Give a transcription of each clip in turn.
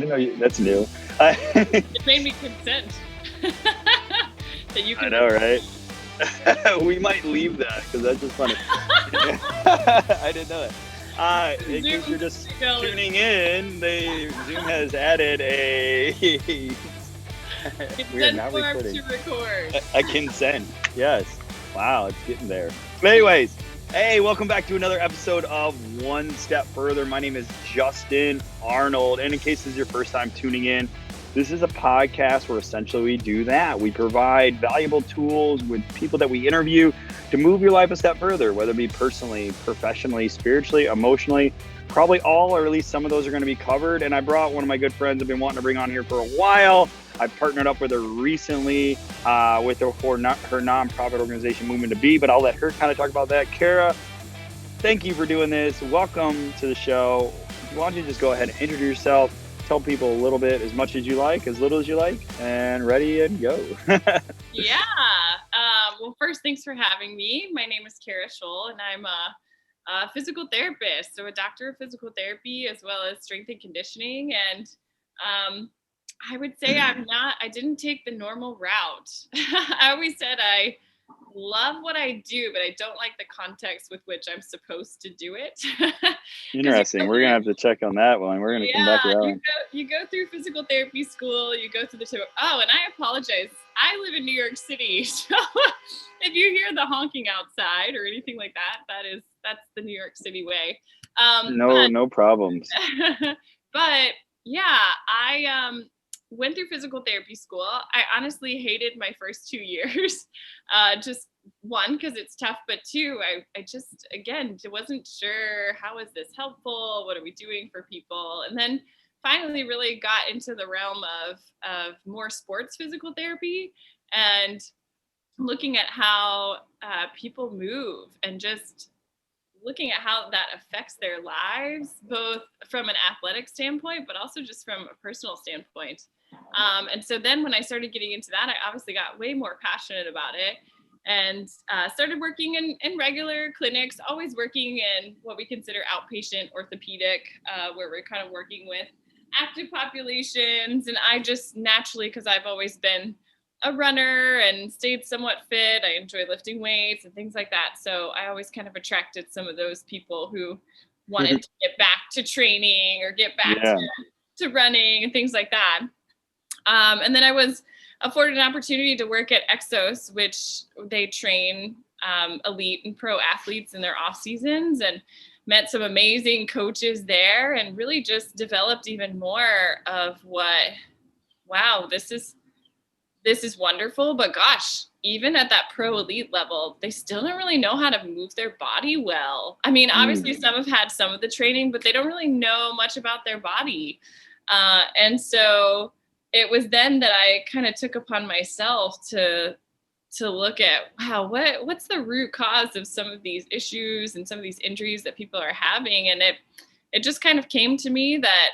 didn't know that's new. It made me consent. That you can. I know, right? We might leave that because that's just funny. I didn't know it. In case you're just tuning in, Zoom has added a Consent form to record. A consent. Yes. Wow, it's getting there. Anyways, hey, welcome back to another episode of One Step Further. My name is Justin Arnold, and in case this is your first time tuning in, this is a podcast where essentially we do that. We provide valuable tools with people that we interview to move your life a step further, whether it be personally, professionally, spiritually, emotionally. Probably all, or at least some of those are going to be covered. And I brought one of my good friends I've been wanting to bring on here for a while. I've partnered up with her recently with her nonprofit organization, MOVEMENT2BE, but I'll let her kind of talk about that. Kara, thank you for doing this. Welcome to the show. Why don't you just go ahead and introduce yourself, tell people a little bit, as much as you like, as little as you like, and ready and go. Yeah. Well, first, thanks for having me. My name is Kara Shull, and I'm a physical therapist, so a doctor of physical therapy as well as strength and conditioning. And I would say I didn't take the normal route. I always said I love what I do, but I don't like the context with which I'm supposed to do it. Interesting. We're gonna have to check on that one. We're gonna come back to that one. You go through physical therapy school, you go through the and I apologize. I live in New York City, so if you hear the honking outside or anything like that, that's the New York City way. No problems. But yeah, I went through physical therapy school. I honestly hated my first 2 years. Just one, because it's tough, but two, I just, again, wasn't sure, how is this helpful? What are we doing for people? And then finally really got into the realm of more sports physical therapy and looking at how people move and just looking at how that affects their lives, both from an athletic standpoint, but also just from a personal standpoint. And so then when I started getting into that, I obviously got way more passionate about it and started working in regular clinics, always working in what we consider outpatient orthopedic, where we're kind of working with active populations. And I just naturally, because I've always been a runner and stayed somewhat fit, I enjoy lifting weights and things like that. So I always kind of attracted some of those people who wanted to get back to training or get back to running and things like that. And then I was afforded an opportunity to work at Exos, which they train elite and pro athletes in their off seasons, and met some amazing coaches there and really just developed even more of this is wonderful, but gosh, even at that pro elite level, they still don't really know how to move their body well. I mean, obviously some have had some of the training, but they don't really know much about their body. And so it was then that I kind of took upon myself to look at, what's the root cause of some of these issues and some of these injuries that people are having. And it just kind of came to me that,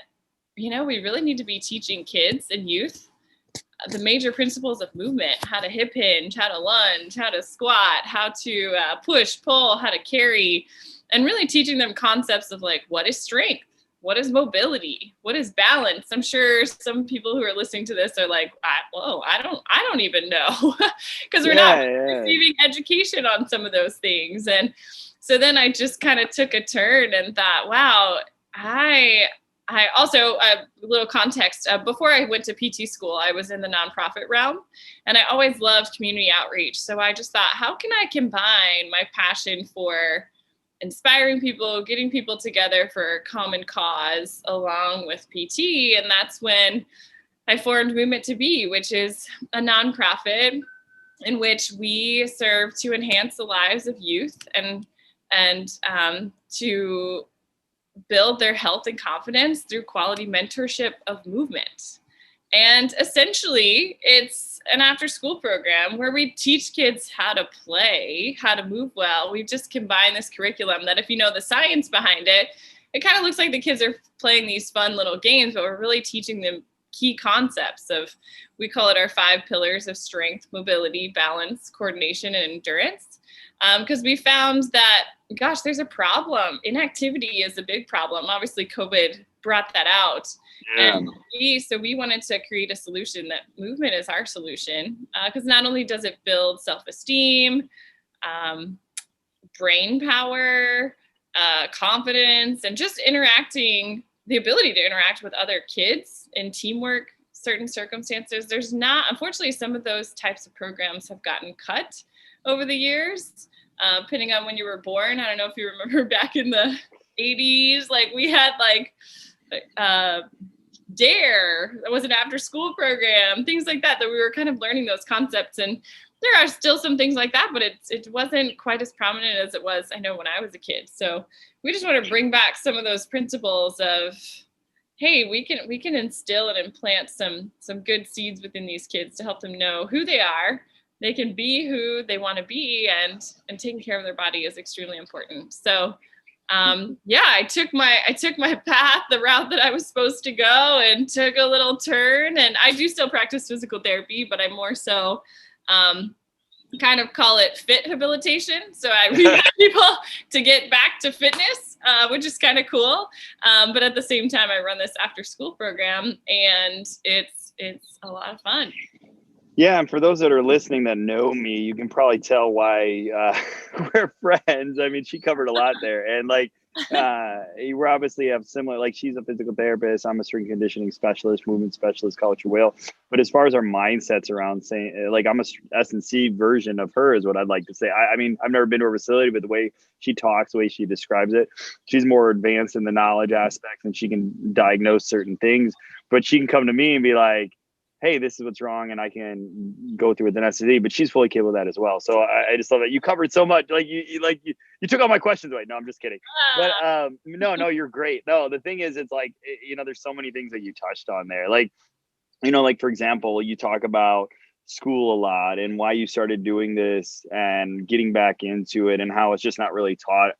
we really need to be teaching kids and youth the major principles of movement, how to hip hinge, how to lunge, how to squat, how to push, pull, how to carry, and really teaching them concepts of like, what is strength? What is mobility? What is balance? I'm sure some people who are listening to this are like, I don't even know, because we're not receiving education on some of those things. And so then I just kind of took a turn and thought, wow, I also, a little context, before I went to PT school, I was in the nonprofit realm, and I always loved community outreach. So I just thought, how can I combine my passion for inspiring people, getting people together for a common cause along with PT? And that's when I formed MOVEMENT2BE, which is a nonprofit in which we serve to enhance the lives of youth and to build their health and confidence through quality mentorship of movement. And essentially, it's an after-school program where we teach kids how to play, how to move well. We've just combined this curriculum that, if you know the science behind it, it kind of looks like the kids are playing these fun little games, but we're really teaching them key concepts of, we call it our 5 pillars of strength, mobility, balance, coordination, and endurance. Because we found that, gosh, there's a problem. Inactivity is a big problem. Obviously, COVID brought that out. Yeah. And we wanted to create a solution that movement is our solution, because not only does it build self-esteem, um, brain power, confidence, and just the ability to interact with other kids in teamwork, certain circumstances. There's not, unfortunately, some of those types of programs have gotten cut over the years, depending on when you were born. I don't know if you remember back in the 80s, like we had like Dare, that was an after school program, things like that we were kind of learning those concepts. And there are still some things like that, but it wasn't quite as prominent as it was, I know, when I was a kid. So we just want to bring back some of those principles of, hey, we can instill and implant some good seeds within these kids to help them know who they are. They can be who they want to be, and taking care of their body is extremely important. So I took my path, the route that I was supposed to go, and took a little turn. And I do still practice physical therapy, but I more so kind of call it fit habilitation. So I rehab people to get back to fitness, which is kind of cool. But at the same time, I run this after school program, and it's a lot of fun. Yeah, and for those that are listening that know me, you can probably tell why we're friends. I mean, she covered a lot there, and like you obviously have similar. Like, she's a physical therapist, I'm a strength conditioning specialist, movement specialist, call it your will. But as far as our mindsets around saying, like, I'm a S&C version of her is what I'd like to say. I mean, I've never been to a facility, but the way she talks, the way she describes it, she's more advanced in the knowledge aspects, and she can diagnose certain things. But she can come to me and be like, hey, this is what's wrong, and I can go through with an SSD, but she's fully capable of that as well. So I just love that you covered so much. Like you took all my questions away. No, I'm just kidding. But no, you're great. No, the thing is, it's like, there's so many things that you touched on there. Like, like, for example, you talk about school a lot and why you started doing this and getting back into it, and how it's just not really taught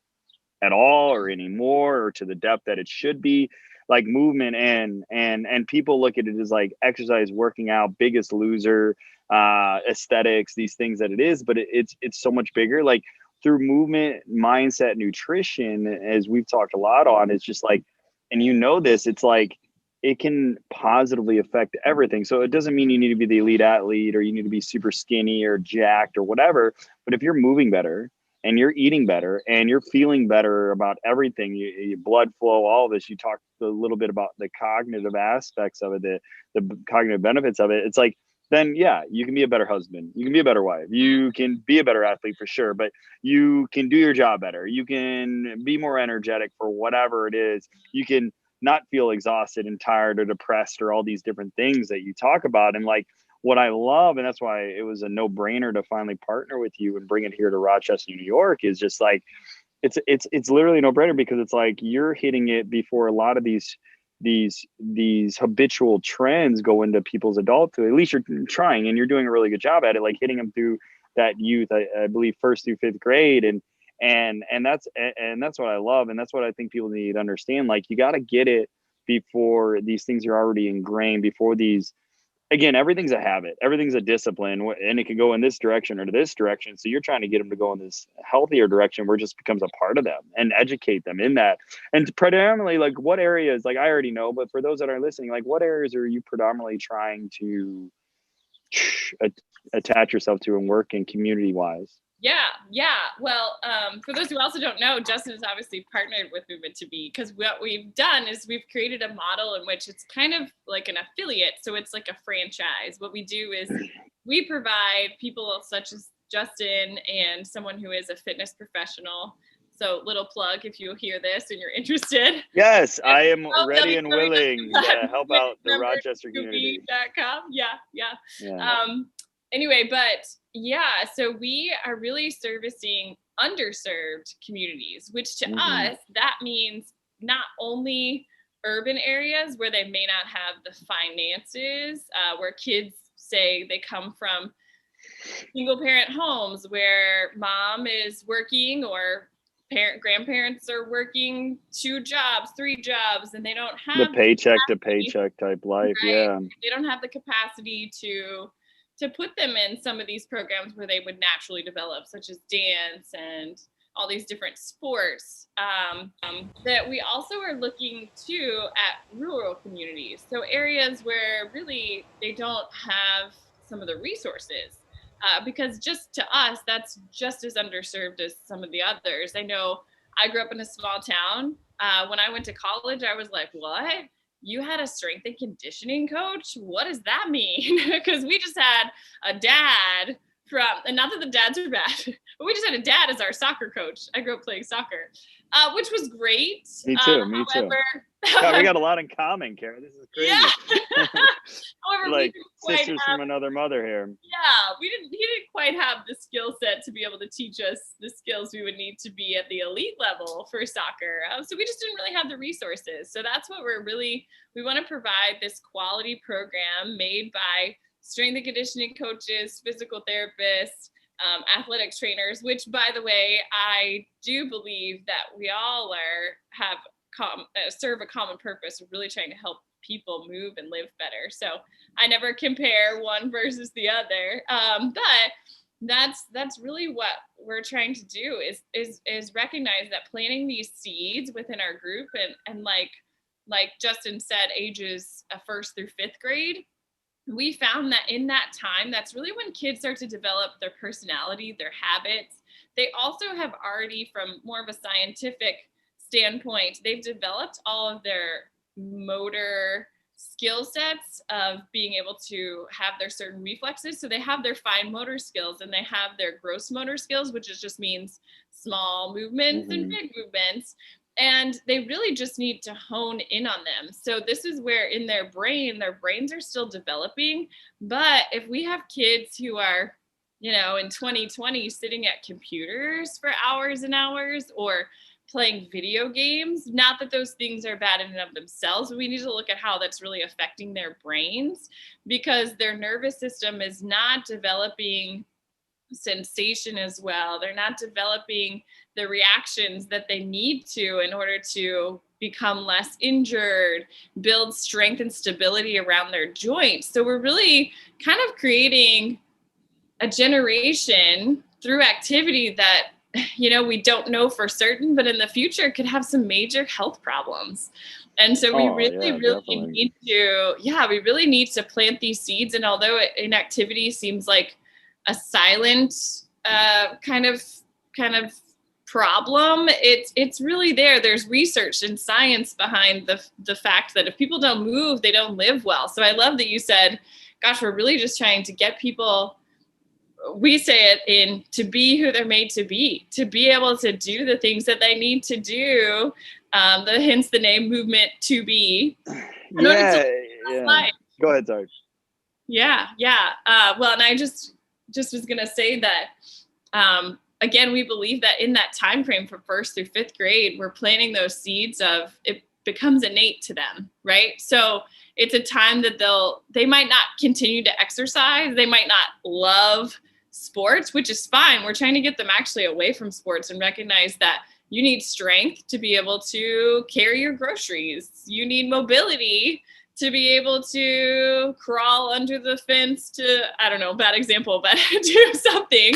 at all or anymore, or to the depth that it should be. Like movement, and people look at it as like exercise, working out, Biggest Loser, aesthetics, these things that it is, but it's so much bigger. Like, through movement, mindset, nutrition, as we've talked a lot on, it's just like, and this, it's like it can positively affect everything. So it doesn't mean you need to be the elite athlete, or you need to be super skinny or jacked or whatever, but if you're moving better and you're eating better and you're feeling better about everything, your blood flow, all of this, you talked a little bit about the cognitive aspects of it, the cognitive benefits of it. It's like, then yeah, you can be a better husband, you can be a better wife, you can be a better athlete for sure, but you can do your job better, you can be more energetic for whatever it is, you can not feel exhausted and tired or depressed, or all these different things that you talk about. And like, what I love, and that's why it was a no-brainer to finally partner with you and bring it here to Rochester, New York, is just like, it's literally a no-brainer, because it's like you're hitting it before a lot of these habitual trends go into people's adulthood. At least you're trying, and you're doing a really good job at it, like hitting them through that youth, I believe 1st through 5th grade. And that's what I love, and that's what I think people need to understand. Like, you got to get it before these things are already ingrained, before these, again, everything's a habit, everything's a discipline, and it can go in this direction or to this direction. So you're trying to get them to go in this healthier direction where it just becomes a part of them, and educate them in that. And predominantly, like, what areas, like, I already know, but for those that are listening, like, what areas are you predominantly trying to attach yourself to and work in community wise? Yeah. Well, for those who also don't know, Justin has obviously partnered with MOVEMENT2BE, because what we've done is we've created a model in which it's kind of like an affiliate. So it's like a franchise. What we do is we provide people such as Justin and someone who is a fitness professional. So, little plug, if you hear this and you're interested. Yes, I am ready and willing to help out the Rochester community. Yeah. Anyway, but yeah, so we are really servicing underserved communities, which to us, that means not only urban areas where they may not have the finances, where kids say they come from single parent homes where mom is working, or grandparents are working 2 jobs, 3 jobs, and they don't have the paycheck to paycheck type life. Right? Yeah. They don't have the capacity to put them in some of these programs where they would naturally develop, such as dance and all these different sports. That we also are looking too at rural communities, so areas where really they don't have some of the resources. Because just to us, that's just as underserved as some of the others. I know I grew up in a small town. When I went to college, I was like, what? You had a strength and conditioning coach? What does that mean? Because we just had a dad from, and not that the dads are bad, but we just had a dad as our soccer coach. I grew up playing soccer, which was great. Me too. However, God, we got a lot in common, Kara. This is crazy. Yeah. However, like sisters from another mother here. Yeah, he didn't quite have the skill set to be able to teach us the skills we would need to be at the elite level for soccer. So we just didn't really have the resources. So that's what we want to provide this quality program made by strength and conditioning coaches, physical therapists, athletic trainers, which, by the way, I do believe that we all serve a common purpose of really trying to help people move and live better. So I never compare one versus the other. But that's really what we're trying to do is recognize that planting these seeds within our group and like Justin said, ages 1st through 5th grade, we found that in that time, that's really when kids start to develop their personality, their habits. They also have already, from more of a scientific standpoint, they've developed all of their motor skill sets of being able to have their certain reflexes. So they have their fine motor skills and they have their gross motor skills, which just means small movements and big movements. And they really just need to hone in on them. So this is where in their brains are still developing. But if we have kids who are, in 2020 sitting at computers for hours and hours, or playing video games, not that those things are bad in and of themselves, but we need to look at how that's really affecting their brains, because their nervous system is not developing sensation as well. They're not developing the reactions that they need to in order to become less injured, build strength and stability around their joints. So we're really kind of creating a generation through activity that, we don't know for certain, but in the future could have some major health problems. And so we really need to plant these seeds. And although inactivity seems like a silent kind of problem, it's really there. There's research and science behind the fact that if people don't move, they don't live well. So I love that you said, gosh, we're really just trying to get people, we say it to be who they're made to be able to do the things that they need to do. Hence the name MOVEMENT2BE. Yeah. Go ahead, sorry. Yeah. Well, and I just was going to say that, again, we believe that in that time frame from 1st through 5th grade, we're planting those seeds of it becomes innate to them, right? So it's a time that they might not continue to exercise. They might not love sports, which is fine. We're trying to get them actually away from sports and recognize that you need strength to be able to carry your groceries. You need mobility to be able to crawl under the fence to, I don't know, bad example, but do something.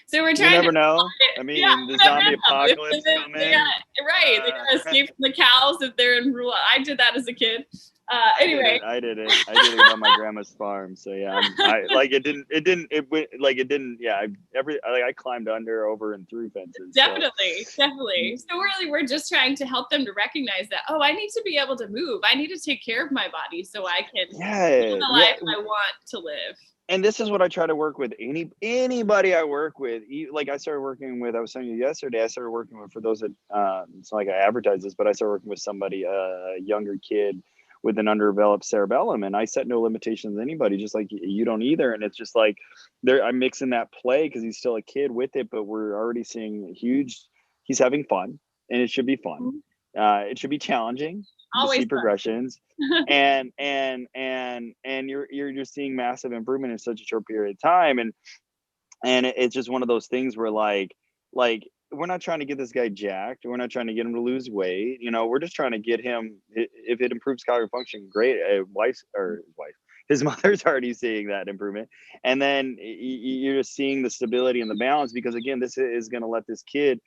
So we're trying to never know. I mean, the zombie apocalypse coming. They gotta escape from the cows if they're in rural. I did that as a kid. Anyway, I did it on my grandma's farm. So yeah, I climbed over and through fences. Definitely. So really, we're just trying to help them to recognize that, I need to be able to move. I need to take care of my body so I can live the life I want to live. And this is what I try to work with anybody I work with. Like I started working with, I was telling you yesterday, I started working with, for those that, it's not like I advertise this, but I started working with somebody, a younger kid with an underdeveloped cerebellum, and I set no limitations to anybody, just like you don't either. And it's just like I'm mixing that play because he's still a kid with it, but we're already seeing he's having fun, and it should be fun. It should be challenging to see progressions. and you're just seeing massive improvement in such a short period of time. And it's just one of those things where like we're not trying to get this guy jacked. We're not trying to get him to lose weight. We're just trying to get him, if it improves cognitive function, great. his mother's already seeing that improvement. And then you're just seeing the stability and the balance, because again, this is going to let this kid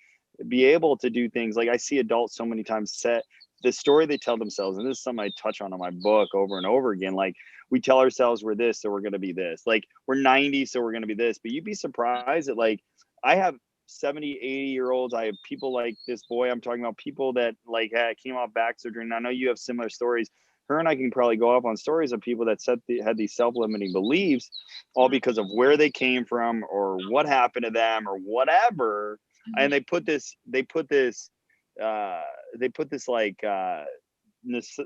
be able to do things. Like I see adults so many times set the story they tell themselves, and this is something I touch on in my book over and over again. Like we tell ourselves we're this, so we're going to be this. Like we're 90, so we're going to be this. But you'd be surprised that, like, I have 70, 80-year olds. I have people like this boy I'm talking about, people that like came off back surgery. And I know you have similar stories. Her and I can probably go up on stories of people that had these self-limiting beliefs, all because of where they came from or what happened to them or whatever. And they put this like this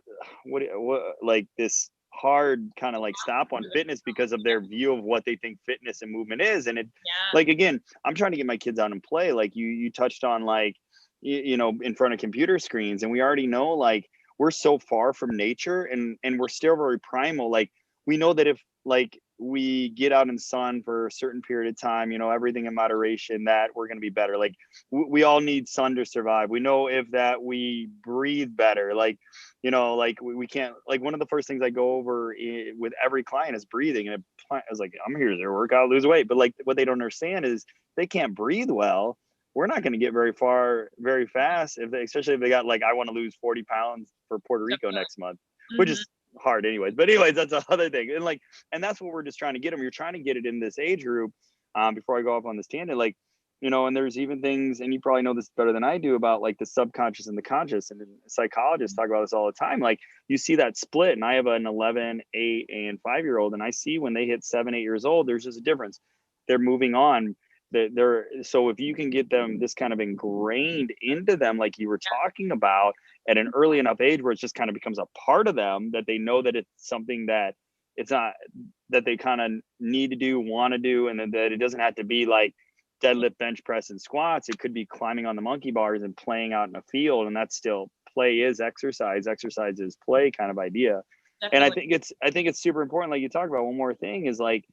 like this hard kind of like stop on fitness because of their view of what they think fitness and movement is. And it, like, again, I'm trying to get my kids out and play. Like you touched on, like, you know, in front of computer screens, and we already know, like, we're so far from nature, and we're still very primal. Like we know that if, like, we get out in sun for a certain period of time, you know, everything in moderation, that we're going to be better. Like we all need sun to survive. We know if that we breathe better, like, you know, like we can't, like, one of the first things I go over with every client is breathing. And I was like, I'm here to work out, lose weight. But like what they don't understand is they can't breathe well. We're not going to get very far very fast, especially if they got, like, I want to lose 40 pounds for Puerto Rico next month, which is hard anyways. But anyways, that's another thing. And that's what we're just trying to get them. You're trying to get it in this age group. Before I go off on this tangent, like, you know, and there's even things, and you probably know this better than I do, about like the subconscious and the conscious, and psychologists talk about this all the time. Like you see that split, and I have an 11, 8, and 5-year-old, and I see when they hit 7, 8 years old, there's just a difference. They're moving on. So if you can get them this kind of ingrained into them, like you were talking about, at an early enough age where it just kind of becomes a part of them, that they know that it's something that it's not, that they kind of need to do, want to do, and that it doesn't have to be like deadlift, bench press, and squats. It could be climbing on the monkey bars and playing out in a field, and that's still play is exercise. Exercise is play kind of idea. Definitely. And I think it's super important. Like you talked about, one more thing is, like,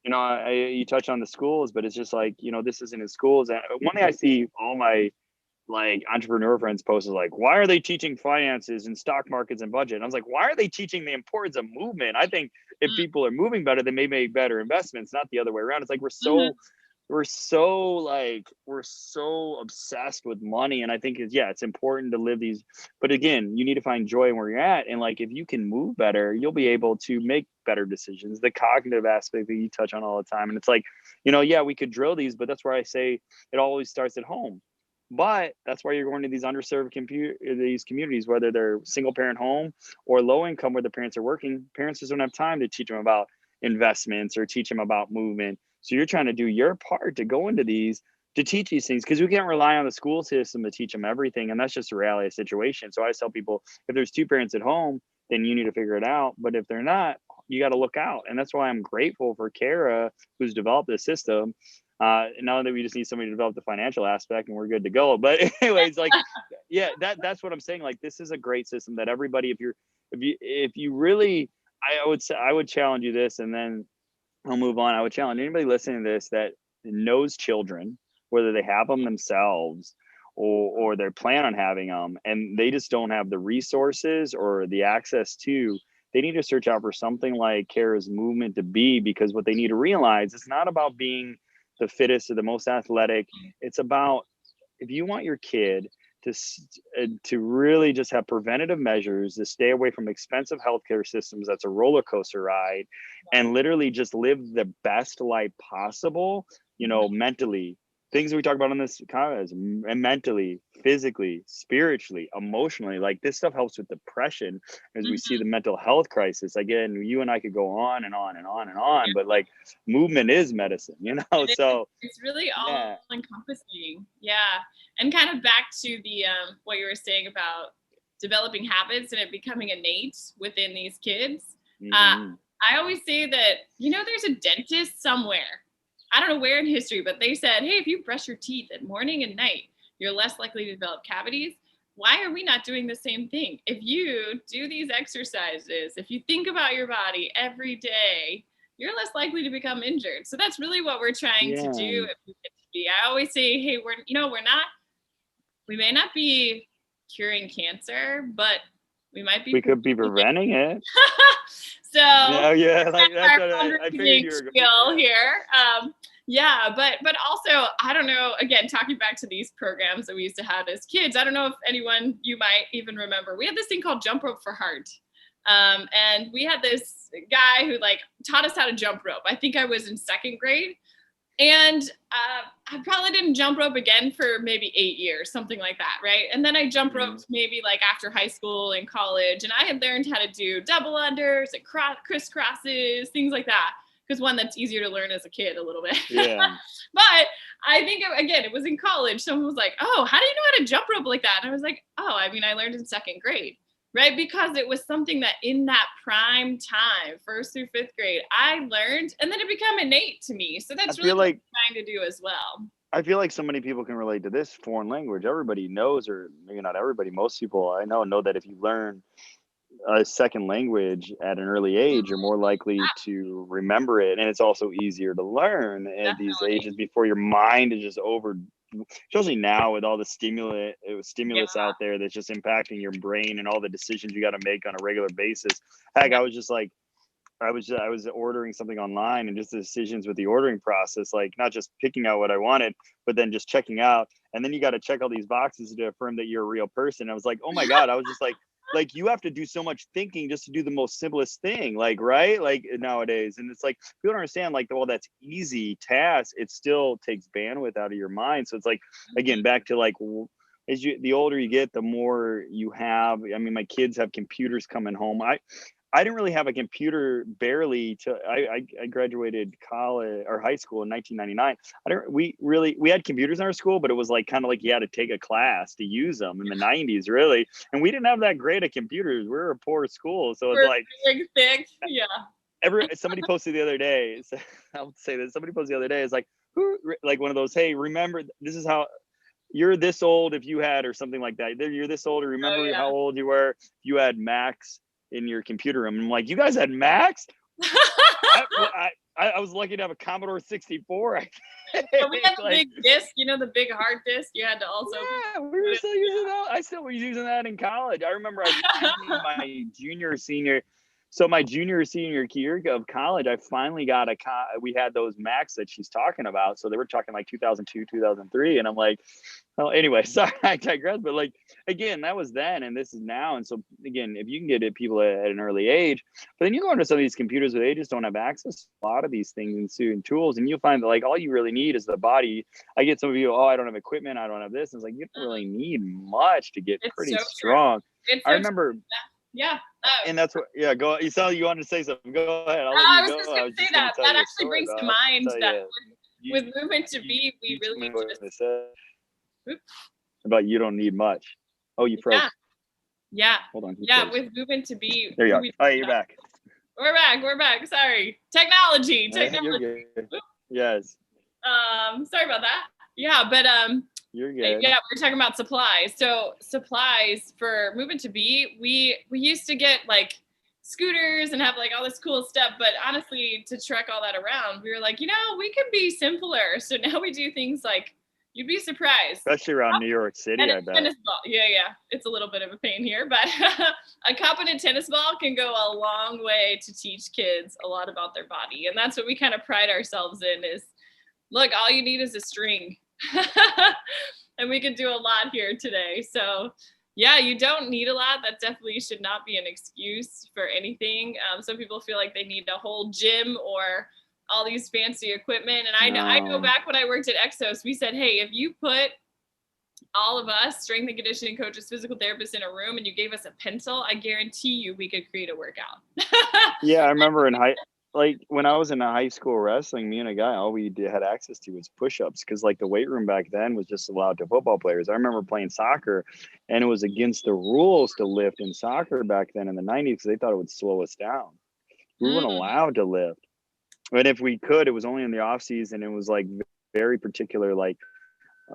you know, you touch on the schools, but it's just like, you know, this isn't in schools. And one thing I see all my, like, entrepreneur friends post is like, why are they teaching finances and stock markets and budget? And I was like, why are they teaching the importance of movement? I think if people are moving better, they may make better investments, not the other way around. It's like we're so obsessed with money. And I think it's important to live these, but again, you need to find joy in where you're at. And like, if you can move better, you'll be able to make better decisions. The cognitive aspect that you touch on all the time. And it's like, you know, we could drill these, but that's where I say it always starts at home. But that's why you're going to these underserved these communities, whether they're single parent home or low income where the parents are working. Parents just don't have time to teach them about investments or teach them about movement. So you're trying to do your part to go into these, to teach these things, because we can't rely on the school system to teach them everything. And that's just a reality of the situation. So I tell people, if there's 2 parents at home, then you need to figure it out. But if they're not, you got to look out. And that's why I'm grateful for Kara, who's developed this system. Now that we just need somebody to develop the financial aspect, and we're good to go. But anyways, like, that's what I'm saying. Like, this is a great system that everybody, if you really, I would challenge you this, and then I'll move on. I would challenge anybody listening to this that knows children, whether they have them themselves or they plan on having them, and they just don't have the resources or the access to, they need to search out for something like Kara's MOVEMENT2BE, because what they need to realize, it's not about being the fittest or the most athletic. It's about, if you want your kid to really just have preventative measures to stay away from expensive healthcare systems, that's a roller coaster ride, and literally just live the best life possible, you know, mentally, things we talk about on this conference, mentally, physically, spiritually, emotionally. Like, this stuff helps with depression, as we see the mental health crisis. Again, you and I could go on and on and on and on, but like, movement is medicine, you know? So it's really all encompassing. Yeah. And kind of back to the, what you were saying about developing habits and it becoming innate within these kids. I always say that, you know, there's a dentist somewhere, I don't know where in history, but they said, hey, if you brush your teeth at morning and night, you're less likely to develop cavities. Why are we not doing the same thing? If you do these exercises, if you think about your body every day, you're less likely to become injured. So that's really what we're trying to do. I always say, hey, we may not be curing cancer, but We might be. We could be preventing it. So Yeah, like that's our what I figured you were going spiel here. Yeah, but also I don't know. Again, talking back to these programs that we used to have as kids, I don't know if anyone you might even remember. We had this thing called Jump Rope for Heart, and we had this guy who like taught us how to jump rope. I think I was in second grade, and I probably didn't jump rope again for maybe 8 years, something like that, right? And then I jump roped maybe like after high school and college, and I had learned how to do double unders and crisscrosses, things like that. Because one, that's easier to learn as a kid a little bit. Yeah. But I think, again, it was in college. Someone was like, oh, how do you know how to jump rope like that? And I was like, oh, I mean, I learned in second grade. Right? Because it was something that in that prime time, first through fifth grade, I learned, and then it became innate to me. So that's really what I'm trying to do as well. I feel like so many people can relate to this foreign language. Everybody knows, or maybe not everybody, most people I know that if you learn a second language at an early age, you're more likely to remember it. And it's also easier to learn at these ages before your mind is just over, especially now with all the stimulus out there that's just impacting your brain and all the decisions you got to make on a regular basis. Heck, I was just like, I was ordering something online, and just the decisions with the ordering process, like not just picking out what I wanted, but then just checking out. And then you got to check all these boxes to affirm that you're a real person. I was like, oh my God, I was just like you have to do so much thinking just to do the most simplest thing, like, right? Like nowadays. And it's like, people don't understand, like, well, that's easy task. It still takes bandwidth out of your mind. So it's like, again, back to like, the older you get, the more you have. I mean, my kids have computers coming home. I didn't really have a computer barely till I graduated college or high school in 1999. We had computers in our school, but it was like kind of like you had to take a class to use them in the 90s, really. And we didn't have that great of computers. We were a poor school, so it's like thick, yeah. Somebody posted the other day. So I'll say this. Somebody posted the other day. It's like, like one of those. Hey, remember this is how. You're this old if you had, or something like that. You're this old, or remember how old you were if you had Macs in your computer room. I'm like, you guys had Macs? I was lucky to have a Commodore 64. We had the big disc, the big hard disc. You had to also. Yeah, we were still using that. I still was using that in college. I remember my junior, senior. So my junior, senior year of college, I finally got we had those Macs that she's talking about. So they were talking like 2002, 2003. And I'm like, well, anyway, sorry, I digress. But like, again, that was then and this is now. And so again, if you can get it people at an early age, but then you go into some of these computers where they just don't have access to a lot of these things and tools. And you'll find that like all you really need is the body. I get some of you, I don't have equipment, I don't have this. And it's like, you don't really need much to get pretty strong. I remember. Yeah. And that's what, go. You said you wanted to say something. Go ahead. I was just going to say that. That actually brings to mind that with MOVEMENT2BE, we really just. About you don't need much. Oh, you froze. Yeah. Hold on. Yeah, with MOVEMENT2BE. There you are. Oh, you're back. We're back. Sorry. Technology. You're good. Yes. Sorry about that. Yeah, but you're good. Yeah, we're talking about supplies. So supplies for MOVEMENT2BE, we used to get like scooters and have like all this cool stuff. But honestly, to trek all that around, we were like, we could be simpler. So now we do things like, you'd be surprised. Especially around New York City, I bet. Tennis ball. Yeah. It's a little bit of a pain here, but a competent tennis ball can go a long way to teach kids a lot about their body. And that's what we kind of pride ourselves in is, look, all you need is a string. And we could do a lot here today. So yeah, you don't need a lot. That definitely should not be an excuse for anything. Some people feel like they need a whole gym or all these fancy equipment. And I know back when I worked at Exos, we said, hey, if you put all of us strength and conditioning coaches, physical therapists in a room and you gave us a pencil, I guarantee you we could create a workout. Yeah, I remember when I was in high school wrestling, me and a guy, all we had access to was push-ups because like the weight room back then was just allowed to football players. I remember playing soccer and it was against the rules to lift in soccer back then in the 90s because they thought it would slow us down. We weren't allowed to lift. But if we could, it was only in the off season. It was like very particular, like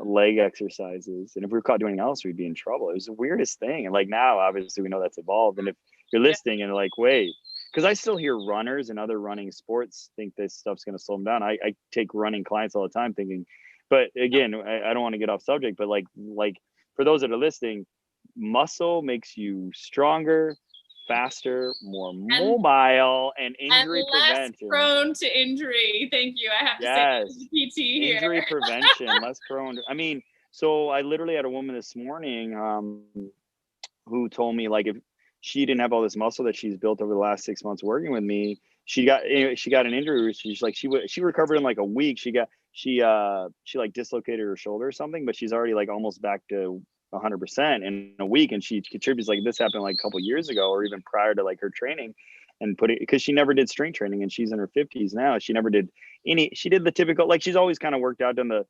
leg exercises. And if we were caught doing anything else, we'd be in trouble. It was the weirdest thing. And like now, obviously, we know that's evolved. And if you're listening and like, wait, because I still hear runners and other running sports think this stuff's going to slow them down. I take running clients all the time thinking, but again, I don't want to get off subject, but like for those that are listening, muscle makes you stronger, faster, more and mobile, and injury less prevention. prone to injury. Thank you. I have to say that as Yes, a PT here. injury prevention, less prone. I mean, so I literally had a woman this morning who told me like if she didn't have all this muscle that she's built over the last 6 months working with me, she got an injury. She's like she recovered in like a week. She like dislocated her shoulder or something, but she's already like almost back to 100% in a week. And she contributes like this happened like a couple years ago or even prior to like her training and put it because she never did strength training and she's in her 50s now. She never did she did the typical like she's always kind of worked out, done the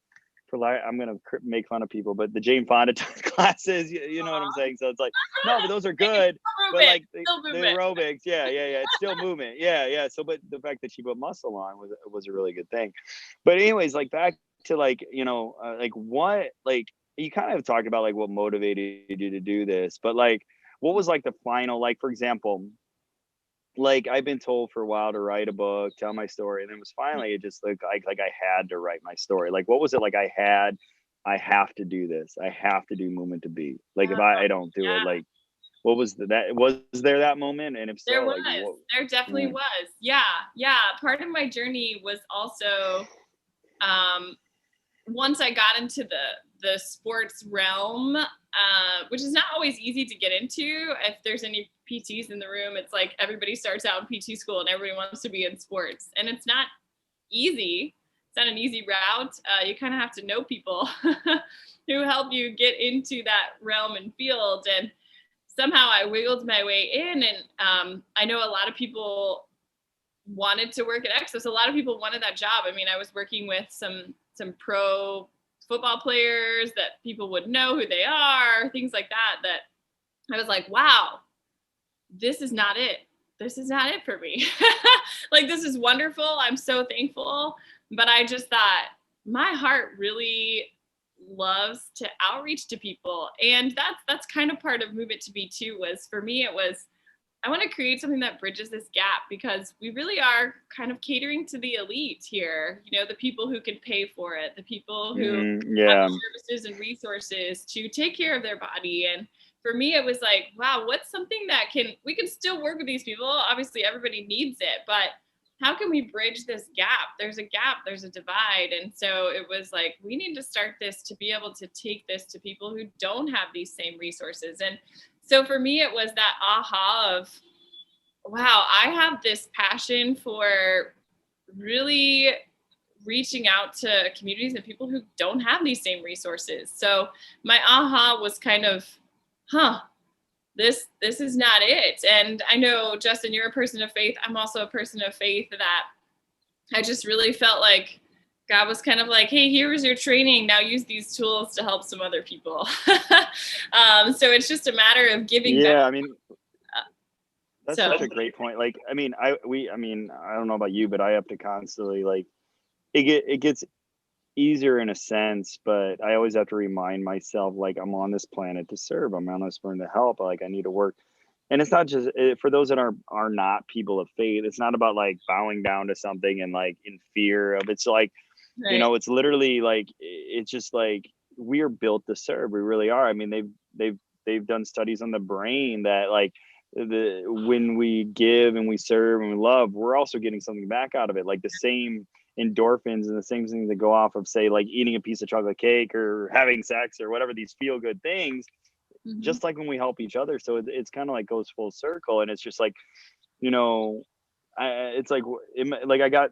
I'm gonna make fun of people, but the Jane Fonda classes, you know what I'm saying? So it's like, no, but those are good. But like the aerobics, yeah. It's still movement, yeah. So, but the fact that she put muscle on was a really good thing. But anyways, like back to like like what like you kind of talked about like what motivated you to do this, but like what was like the final like for example like I've been told for a while to write a book, tell my story, and then it was finally it just like I had to write my story. Like what was it like I have to do this. I have to do Movement2BE. Like if I don't do it, Yeah. like what was that was there that moment? And if There so, was. like what There definitely yeah. was. Yeah. Yeah. Part of my journey was also once I got into the sports realm, which is not always easy to get into. If there's any PTs in the room, it's like everybody starts out in PT school and everybody wants to be in sports, and it's not easy. It's not an easy route. You kind of have to know people who help you get into that realm and field. And somehow I wiggled my way in, and I know a lot of people wanted to work at Exos. A lot of people wanted that job. I mean, I was working with some pro football players that people would know who they are, things like that, that I was like, wow, this is not it. This is not it for me. Like, this is wonderful. I'm so thankful. But I just thought my heart really loves to outreach to people. And that's kind of part of Movement2BE too, was for me, it was, I want to create something that bridges this gap because we really are kind of catering to the elite here. You know, the people who can pay for it, the people who have Yeah. the services and resources to take care of their body. And for me, it was like, wow, what's something that we can still work with these people. Obviously, everybody needs it, but how can we bridge this gap? There's a gap, there's a divide. And so it was like, we need to start this to be able to take this to people who don't have these same resources. And so for me, it was that aha of, wow, I have this passion for really reaching out to communities and people who don't have these same resources. So my aha was kind of, this is not it. And I know, Justin, you're a person of faith. I'm also a person of faith, that I just really felt like God was kind of like, hey, here's your training. Now use these tools to help some other people. So it's just a matter of giving back. Yeah, I mean, that's So such a great point. Like, I mean, I don't know about you, but I have to constantly like it gets easier in a sense, but I always have to remind myself like I'm on this planet to serve. I'm on this planet to help. Like I need to work. And it's not just for those that are not people of faith. It's not about like bowing down to something and like in fear of it's like right. it's literally like it's just like we are built to serve. We really are. I mean, they've done studies on the brain that like when we give and we serve and we love, we're also getting something back out of it. Like the same endorphins and the same things that go off of say like eating a piece of chocolate cake or having sex or whatever, these feel good things, just like when we help each other. So it's kind of like goes full circle. And it's just like, it's like I got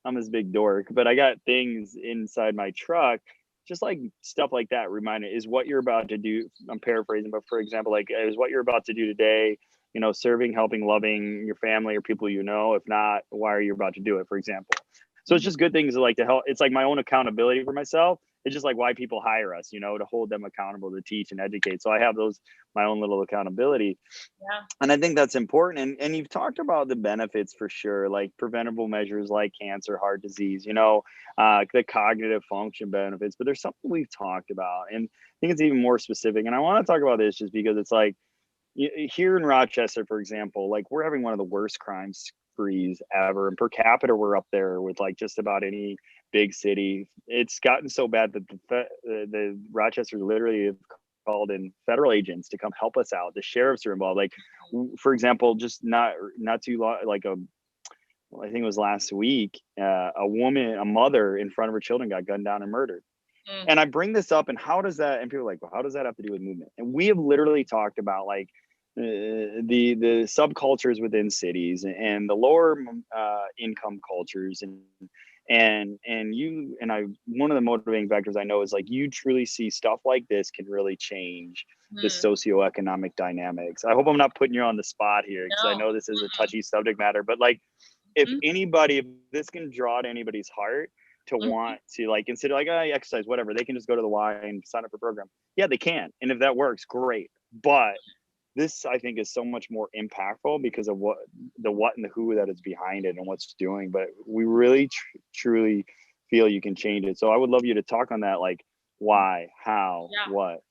I'm this big dork, but I got things inside my truck, just like stuff like that. Reminder is what you're about to do. I'm paraphrasing, but for example, like is what you're about to do today. Serving, helping, loving your family or people. If not, why are you about to do it? For example. So it's just good things like to help. It's like my own accountability for myself. It's just like why people hire us, to hold them accountable, to teach and educate. So I have my own little accountability. Yeah. And I think that's important. And you've talked about the benefits for sure, like preventable measures like cancer, heart disease, the cognitive function benefits. But there's something we've talked about, and I think it's even more specific. And I want to talk about this just because it's like here in Rochester, for example, like we're having one of the worst crime sprees ever. And per capita, we're up there with like just about any big city. It's gotten so bad that the Rochester literally have called in federal agents to come help us out. The sheriffs are involved. Like, for example, just not too long, like I think it was last week, a mother in front of her children got gunned down and murdered. And I bring this up, and how does that, and people are like, well, how does that have to do with movement? And we have literally talked about like the subcultures within cities and the lower income cultures, and you and I, one of the motivating factors I know is like, you truly see stuff like this can really change the socioeconomic dynamics. I hope I'm not putting you on the spot here, because I know this is a touchy subject matter, but like, if this can draw to anybody's heart to want to like consider like, exercise, whatever, they can just go to the Y and sign up for a program. Yeah, they can. And if that works, great. But this, I think, is so much more impactful because of what and the who that is behind it and what's doing. But we really truly feel you can change it. So I would love you to talk on that, like why, how, what.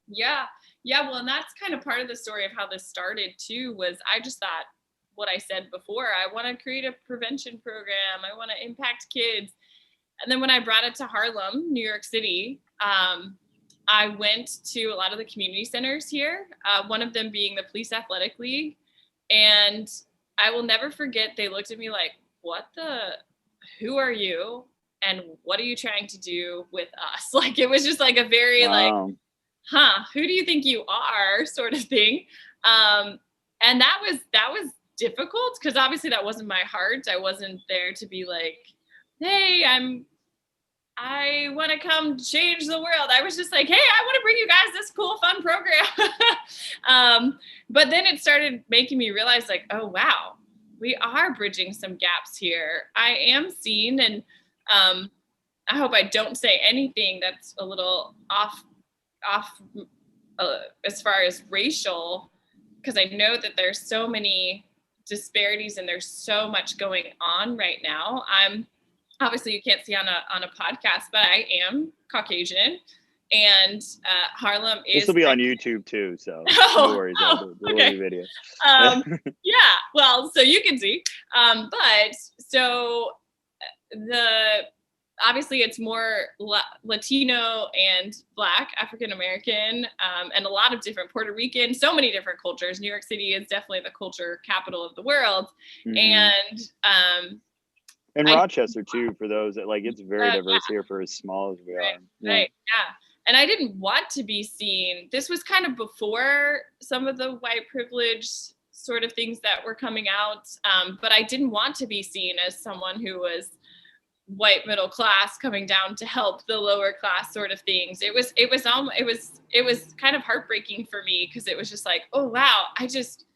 Yeah. Well, and that's kind of part of the story of how this started too, was I just thought what I said before, I want to create a prevention program. I want to impact kids. And then when I brought it to Harlem, New York City, I went to a lot of the community centers here, one of them being the Police Athletic League. And I will never forget, they looked at me like, who are you? And what are you trying to do with us? Like, it was just like a very like, who do you think you are sort of thing. And that was difficult, because obviously that wasn't my heart. I wasn't there to be like, hey, I want to come change the world. I was just like, hey, I want to bring you guys this cool, fun program. But then it started making me realize like, oh, wow, we are bridging some gaps here. I am seen, and I hope I don't say anything that's a little off as far as racial, because I know that there's so many disparities and there's so much going on right now. Obviously you can't see on a podcast, but I am Caucasian, and Harlem is. This will be on YouTube too, so no worries. Okay. Video. Yeah, well, so you can see. But so obviously it's more Latino and Black, African American, and a lot of different Puerto Rican, so many different cultures. New York City is definitely the culture capital of the world, and Rochester too, for those that like, it's very diverse here for as small as we are. Right. Yeah. And I didn't want to be seen. This was kind of before some of the white privilege sort of things that were coming out. But I didn't want to be seen as someone who was white middle class coming down to help the lower class sort of things. It was kind of heartbreaking for me, because it was just like, oh wow, I just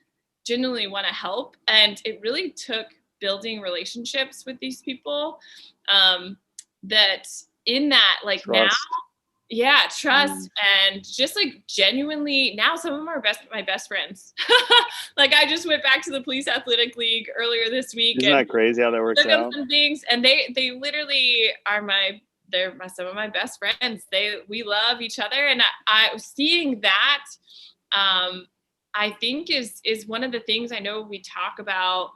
genuinely want to help. And it really took building relationships with these people, that in that, like, trust. Trust, and just like genuinely, now some of them are my best friends. Like, I just went back to the Police Athletic League earlier this week. Isn't that crazy how that works out? Some things, and they literally are some of my best friends. We love each other, and I seeing that, I think is one of the things. I know we talk about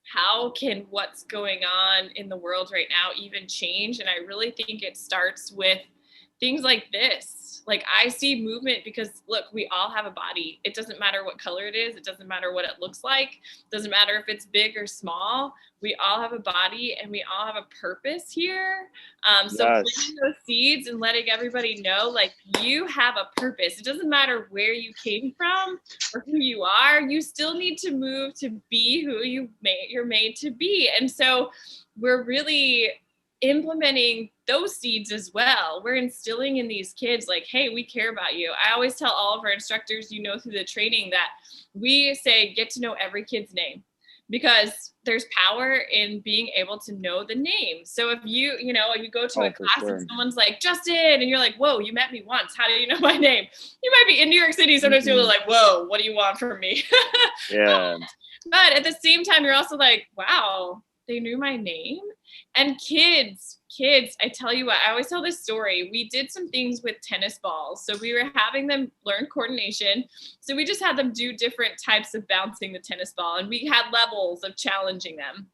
how can what's going on in the world right now even change, and I really think it starts with things like this. Like, I see movement because, look, we all have a body. It doesn't matter what color it is. It doesn't matter what it looks like. It doesn't matter if it's big or small. We all have a body, and we all have a purpose here. So planting those seeds and letting everybody know, like, you have a purpose. It doesn't matter where you came from or who you are. You still need to move to be who you're made to be. And so we're really implementing those seeds as well. We're instilling in these kids like, hey, we care about you. I always tell all of our instructors, through the training, that we say get to know every kid's name, because there's power in being able to know the name. So if you go to a class and someone's like, Justin, and you're like, whoa, you met me once, how do you know my name? You might be in New York City, sometimes people are like, whoa, what do you want from me? Yeah. But at the same time, you're also like, wow, they knew my name. And kids, I tell you what, I always tell this story. We did some things with tennis balls. So we were having them learn coordination. So we just had them do different types of bouncing the tennis ball, and we had levels of challenging them.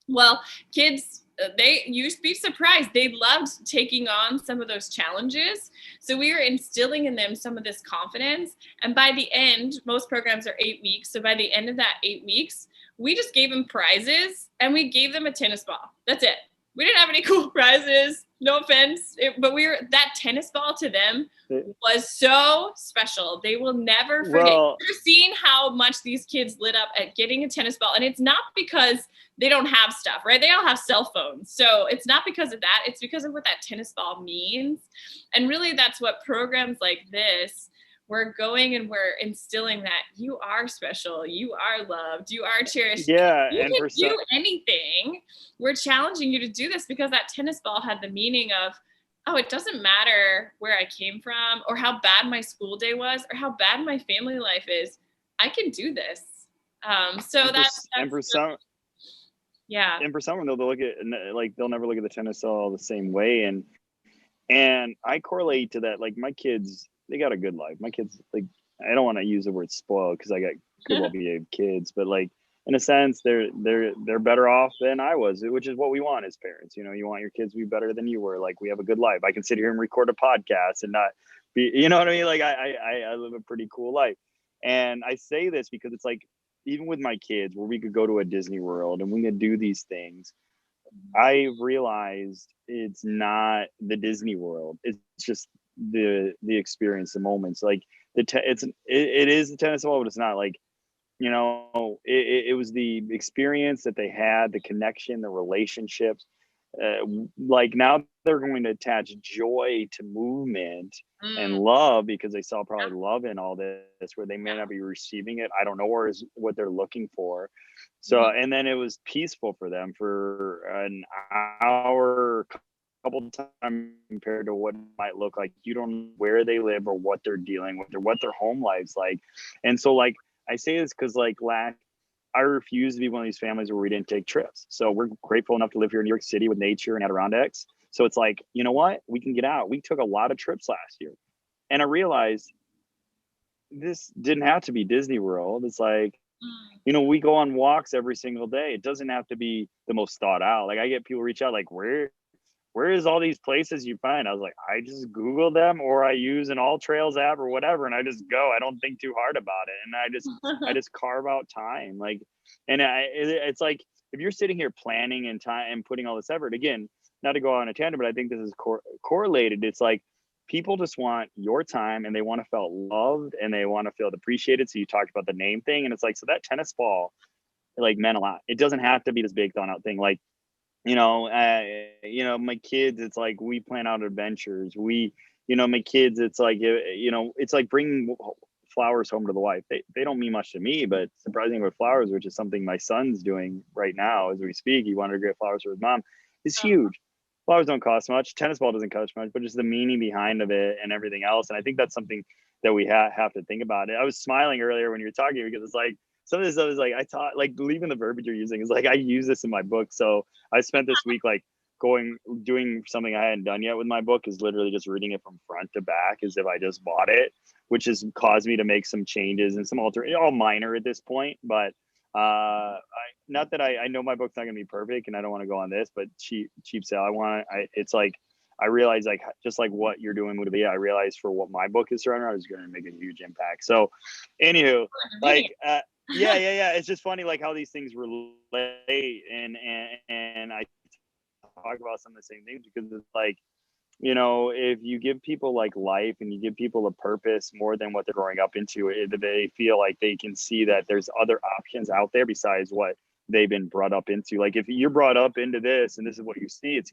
Well, kids you'd be surprised. They loved taking on some of those challenges. So we were instilling in them some of this confidence. And by the end, most programs are 8 weeks. So by the end of that 8 weeks, we just gave them prizes and we gave them a tennis ball. That's it. We didn't have any cool prizes. No offense, but that tennis ball to them was so special. They will never forget. You've seen how much these kids lit up at getting a tennis ball. And it's not because they don't have stuff, right? They all have cell phones. So it's not because of that. It's because of what that tennis ball means. And really that's what programs like this, we're going and we're instilling that you are special, you are loved, you are cherished. Yeah, you can do anything. We're challenging you to do this because that tennis ball had the meaning of, oh, it doesn't matter where I came from or how bad my school day was or how bad my family life is. I can do this. So that's for some, yeah. And for someone, they'll look at they'll never look at the tennis ball the same way, and I correlate to that. Like my kids, they got a good life. My kids, like, I don't want to use the word spoiled because I got good, well-behaved kids, but like in a sense, they're better off than I was, which is what we want as parents. You know, you want your kids to be better than you were. Like we have a good life. I can sit here and record a podcast and not be, you know what I mean? Like I live a pretty cool life, and I say this because it's like even with my kids, where we could go to a Disney World and we could do these things. I realized it's not the Disney World. It's just the experience, the moments. Like it is the tennis ball, but it's not like, you know, it was the experience that they had, the connection, the relationships. Like now they're going to attach joy to movement and love because they saw probably love in all this where they may not be receiving it. I don't know what they're looking for. So, and then it was peaceful for them for an hour, couple times compared to what it might look like. You don't know where they live or what they're dealing with or what their home life's like. And so like, I say this because like I refuse to be one of these families where we didn't take trips. So we're grateful enough to live here in New York City with nature and Adirondacks. So it's like, you know what? We can get out. We took a lot of trips last year. And I realized this didn't have to be Disney World. It's like, you know, we go on walks every single day. It doesn't have to be the most thought out. Like I get people reach out like, where is all these places you find? I was like, I just Google them or I use an All Trails app or whatever. And I just go, I don't think too hard about it. And I just carve out time. Like, and it's like, if you're sitting here planning and time and putting all this effort, again, not to go on a tangent, but I think this is correlated. It's like people just want your time and they want to feel loved and they want to feel appreciated. So you talked about the name thing. And it's like, so that tennis ball like meant a lot. It doesn't have to be this big thought out thing. Like, you know, my kids, it's like we plan out adventures. My kids, it's like, it's like bringing flowers home to the wife. They don't mean much to me, but surprisingly with flowers, which is something my son's doing right now as we speak. He wanted to get flowers for his mom. It's huge. Flowers don't cost much. Tennis ball doesn't cost much, but just the meaning behind of it and everything else. And I think that's something that we have to think about. I was smiling earlier when you were talking because it's like, some of this stuff is like, I taught, like, believing the verbiage you're using is like, I use this in my book. So I spent this week, like doing something I hadn't done yet with my book is literally just reading it from front to back as if I just bought it, which has caused me to make some changes and some all minor at this point. But not that I know my book's not going to be perfect and I don't want to go on this, but cheap sale. It's like, I realize like, just like what you're doing would be, I realized for what my book is surrounded, I was going to make a huge impact. So anywho, like, yeah. It's just funny, like how these things relate, and I talk about some of the same things because it's like, you know, if you give people like life and you give people a purpose more than what they're growing up into, they feel like they can see that there's other options out there besides what they've been brought up into. Like if you're brought up into this and this is what you see, it's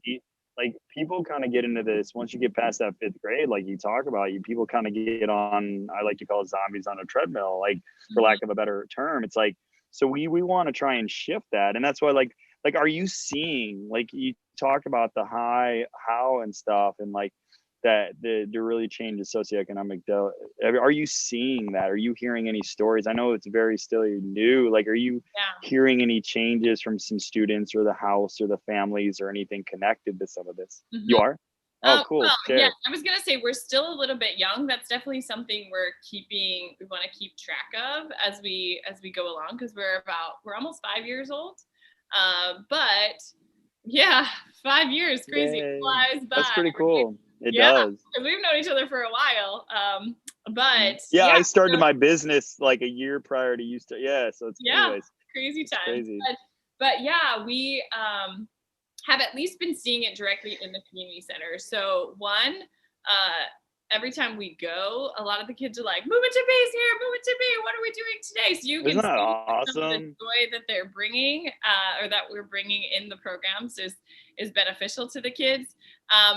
like people kind of get into this once you get past that 5th grade, like you talk about, people kind of get on, I like to call it zombies on a treadmill, like for lack of a better term. It's like, so we want to try and shift that. And that's why like, are you seeing, like you talked about the how and stuff and like that the really change the socioeconomic are you seeing that? Are you hearing any stories? I know it's very still new. Like, are you hearing any changes from some students or the house or the families or anything connected to some of this? You are? Oh, cool. Well, yeah, I was gonna say we're still a little bit young. That's definitely something we want to keep track of as we go along because we're almost 5 years old. But Yeah, 5 years, crazy, Yay. flies That's by. pretty cool. It Yeah, does. 'cause we've known each other for a while. But Yeah, yeah, I started so my business like a year prior to you start. Yeah, so it's yeah, anyways, crazy it's times. crazy. But yeah, we have at least been seeing it directly in the community center. So one, every time we go, a lot of the kids are like, "Movement to B's here, Movement to B. What are we doing today?" So you Isn't can that see that some of the awesome? joy that they're bringing, or that we're bringing in the programs, is beneficial to the kids.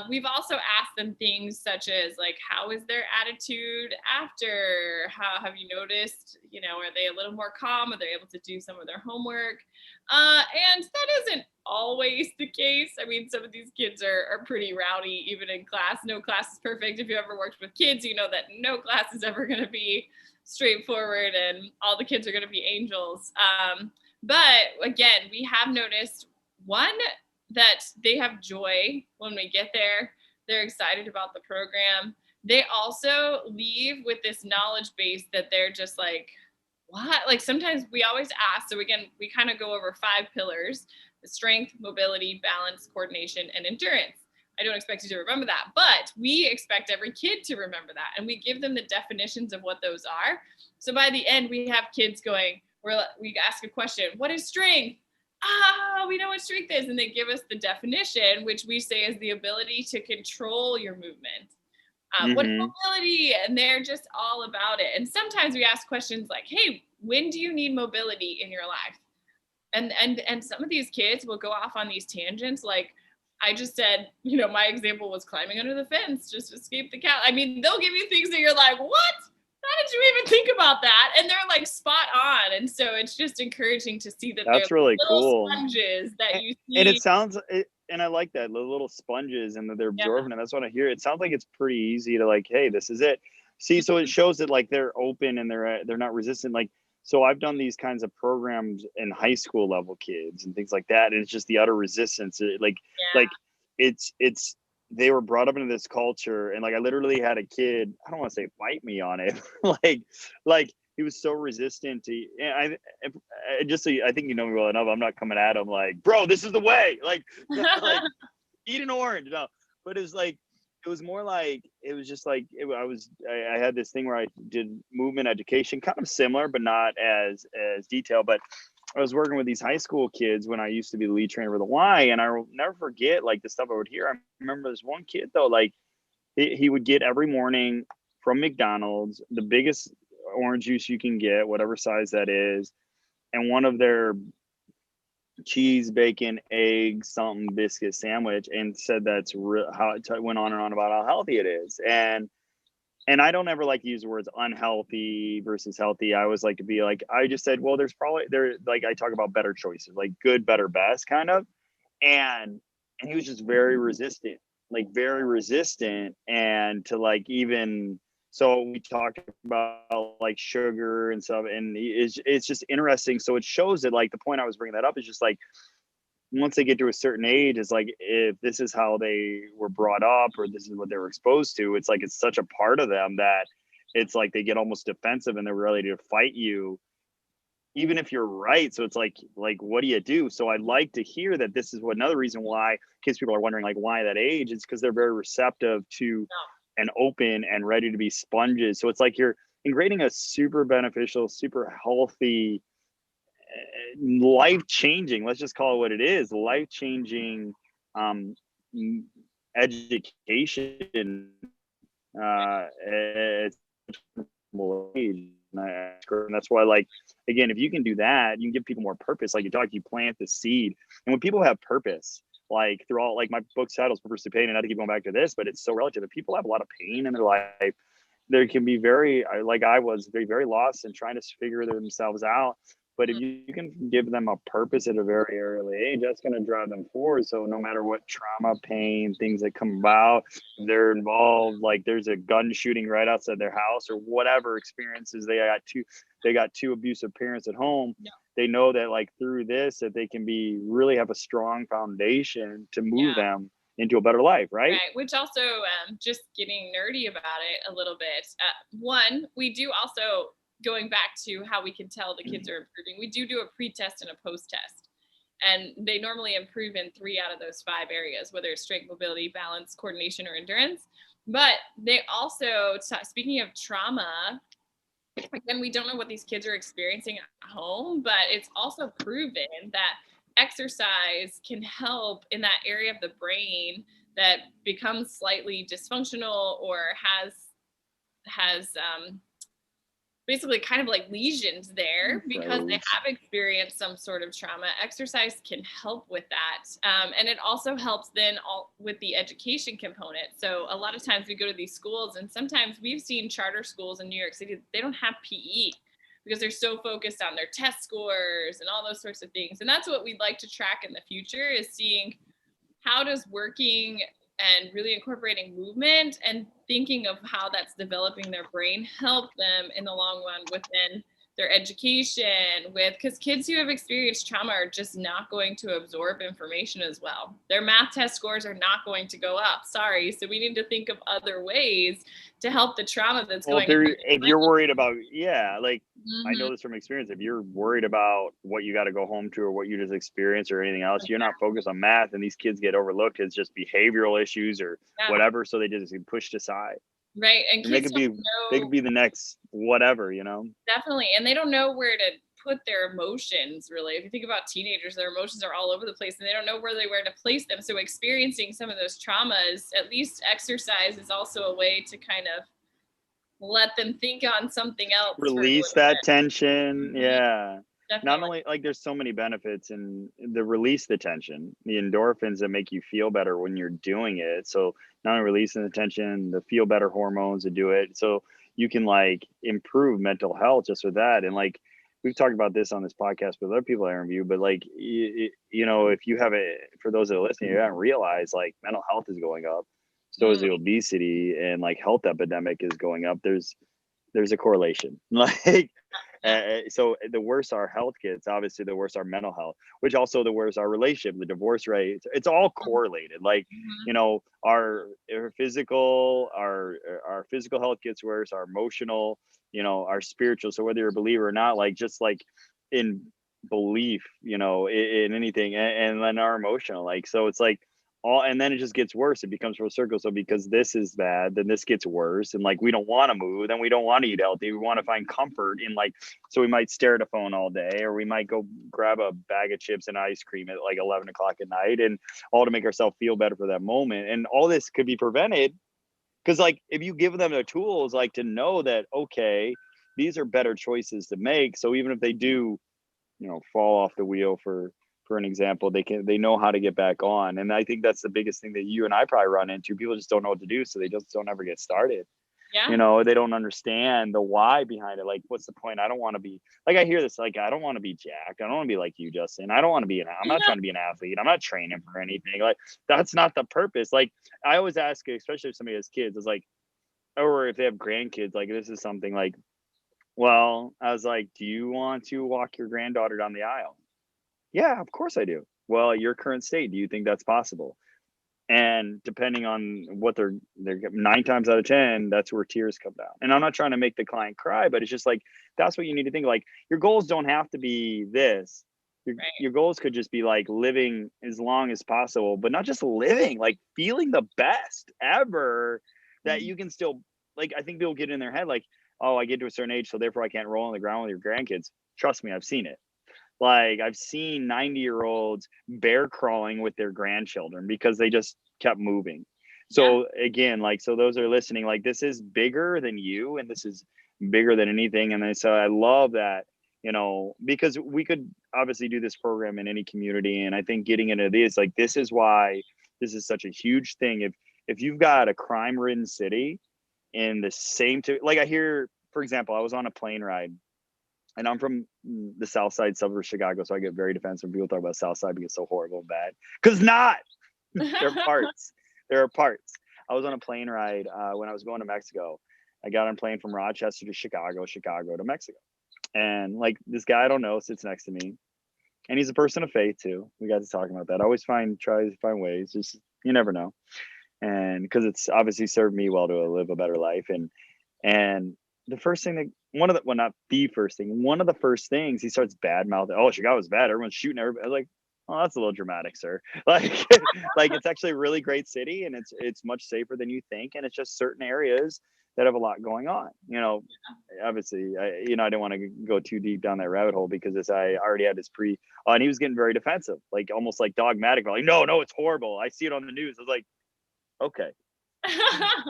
We've also asked them things such as like, how is their attitude after? How have you noticed? Are they a little more calm? Are they able to do some of their homework? And that isn't always the case. I mean, some of these kids are pretty rowdy, even in class. No class is perfect. If you ever worked with kids, you know that no class is ever going to be straightforward and all the kids are going to be angels. But again, we have noticed one, that they have joy when we get there. They're excited about the program. They also leave with this knowledge base that they're just like, what? Like sometimes we always ask. So again, we kind of go over 5 pillars: the strength, mobility, balance, coordination, and endurance. I don't expect you to remember that, but we expect every kid to remember that. And we give them the definitions of what those are. So by the end, we have kids going, we ask a question: what is strength? We know what strength is. And they give us the definition, which we say is the ability to control your movement. What is Hmm. mobility? And they're just all about it. And sometimes we ask questions like, hey, when do you need mobility in your life? And some of these kids will go off on these tangents. Like I just said, my example was climbing under the fence just to escape the cat. I mean, they'll give you things that you're like, what? How did you even think about that? And they're like spot on. And so it's just encouraging to see that they're That's really little cool. sponges that you And it see. sounds and I like that, the little sponges and that they're Yeah. absorbing it. That's what I hear. It sounds like it's pretty easy to like, hey, this is it. See, so it shows that like they're open and they're not resistant. Like, so I've done these kinds of programs in high school level kids and things like that. And it's just the utter resistance. Yeah. Like it's they were brought up into this culture and like I literally had a kid, I don't want to say fight me on it, like he was so resistant to and just so I think you know me well enough. I'm not coming at him like, bro, this is the way. Like eat an orange. No, but it was like it was more like it was just like I had this thing where I did movement education, kind of similar, but not as detailed. But I was working with these high school kids when I used to be the lead trainer for the Y, and I will never forget like the stuff I would hear. I remember this one kid though, like he would get every morning from McDonald's the biggest orange juice you can get, whatever size that is, and one of their cheese, bacon, egg, something biscuit sandwich, and said that's how it went on and on about how healthy it is. And I don't ever like to use the words unhealthy versus healthy. I always like to be like, I just said, well, there's probably there like I talk about better choices, like good, better, best kind of. And he was just very resistant, like very resistant. And to like even so we talked about like sugar and stuff, and it's just interesting. So it shows that like the point I was bringing that up is just like once they get to a certain age, it's like if this is how they were brought up or this is what they were exposed to, it's like it's such a part of them that it's like they get almost defensive and they're ready to fight you even if you're right. So it's like what do you do? So I'd like to hear that this is what another reason why, in case people are wondering like why that age, is because they're very receptive to and open and ready to be sponges. So it's like you're integrating a super beneficial, super healthy, life changing, let's just call it what it is, life changing um, education at age. And that's why, like, again, if you can do that, you can give people more purpose. Like you talk, you plant the seed. And when people have purpose, like through all, like my book's title is Purpose to Pain, and not to keep going back to this, but it's so relative. If people have a lot of pain in their life, there can be very, like I was very lost and trying to figure themselves out. But if you can give them a purpose at a very early age, that's going to drive them forward. So no matter what trauma, pain, things that come about, they're involved. Like there's a gun shooting right outside their house or whatever experiences they got two abusive parents at home. Yeah. They know that like through this that they can be really have a strong foundation to move Yeah. them into a better life, right? Right, which also, just getting nerdy about it a little bit. One, we do also, going back to how we can tell the kids are improving, we do a pre-test and a post-test. And they normally improve in 3 out of those 5 areas, whether it's strength, mobility, balance, coordination, or endurance. But they also, speaking of trauma, again, we don't know what these kids are experiencing at home, but it's also proven that exercise can help in that area of the brain that becomes slightly dysfunctional or has basically kind of like lesions there because they have experienced some sort of trauma. Exercise can help with that. And it also helps then with the education component. So a lot of times we go to these schools, and sometimes we've seen charter schools in New York City, they don't have PE because they're so focused on their test scores and all those sorts of things. And that's what we'd like to track in the future, is seeing how does working and really incorporating movement and thinking of how that's developing their brain help them in the long run within their education, because kids who have experienced trauma are just not going to absorb information as well. Their math test scores are not going to go up. Sorry. So we need to think of other ways to help the trauma that's going on. If you're worried about, I know this from experience, if you're worried about what you got to go home to or what you just experienced or anything else, you're not focused on math, and these kids get overlooked as just behavioral issues or whatever. So they just get pushed aside. Right. And kids they could be the next whatever, Definitely. And they don't know where to put their emotions, really. If you think about teenagers, their emotions are all over the place and they don't know where to place them. So experiencing some of those traumas, at least exercise is also a way to kind of let them think on something else. Release that tension. Mm-hmm. Yeah. Definitely. Not only there's so many benefits in the release the tension, the endorphins that make you feel better when you're doing it. So not only releasing the tension, the feel better hormones that do it. So you can improve mental health just with that. And we've talked about this on this podcast with other people I interview, but if you have for those that are listening, you haven't realized mental health is going up. So is the obesity, and health epidemic is going up. There's a correlation. So the worse our health gets, obviously the worse our mental health, which also the worse our relationship, the divorce rate. It's all correlated. Our physical health gets worse, our emotional, our spiritual. So whether you're a believer or not, in belief, in anything, and then our emotional, so it's and then it just gets worse. It becomes full circle. So because this is bad, then this gets worse. And we don't want to move, then we don't want to eat healthy. We want to find comfort in so we might stare at a phone all day, or we might go grab a bag of chips and ice cream at 11 o'clock at night, and all to make ourselves feel better for that moment. And all this could be prevented because if you give them the tools, to know that, okay, these are better choices to make. So even if they do, fall off the wheel for an example, they know how to get back on. And I think that's the biggest thing that you and I probably run into. People just don't know what to do, so they just don't ever get started. Yeah. They don't understand the why behind it. What's the point? I don't want to be I hear this, I don't want to be jacked. I don't want to be like you, Justin. I don't want to be I'm not trying to be an athlete. I'm not training for anything. That's not the purpose. I always ask, especially if somebody has kids, it's or if they have grandkids, this is something well, I was do you want to walk your granddaughter down the aisle? Yeah, of course I do. Well, your current state, do you think that's possible? And depending on what they're 9 times out of 10, that's where tears come down. And I'm not trying to make the client cry, but it's just that's what you need to think. Your goals don't have to be this. Your goals could just be living as long as possible, but not just living, feeling the best ever that you can still, I think people get in their head oh, I get to a certain age, so therefore I can't roll on the ground with your grandkids. Trust me, I've seen it. I've seen 90-year-olds bear crawling with their grandchildren because they just kept moving. So again, so those are listening, this is bigger than you, and this is bigger than anything. And so I love that, because we could obviously do this program in any community. And I think getting into this, this is why this is such a huge thing. If you've got a crime-ridden city in the same, I hear, for example, I was on a plane ride. And I'm from the South Side suburb of Chicago, so I get very defensive when people talk about South Side because it's so horrible and bad. Because not. There are parts. There are parts. I was on a plane ride when I was going to Mexico. I got on a plane from Rochester to Chicago, Chicago to Mexico. And this guy I don't know sits next to me. And he's a person of faith too. We got to talking about that. I always try to find ways. Just, you never know. And because it's obviously served me well to live a better life. And the first thing that one of the first things he starts bad mouthing, oh, Chicago's bad, everyone's shooting everybody. I was well, that's a little dramatic, sir. Like, like it's actually a really great city, and it's much safer than you think, and it's just certain areas that have a lot going on. Obviously, I didn't want to go too deep down that rabbit hole because this I already had this and he was getting very defensive, like almost like dogmatic, like no, no, it's horrible. I see it on the news. I was like, okay,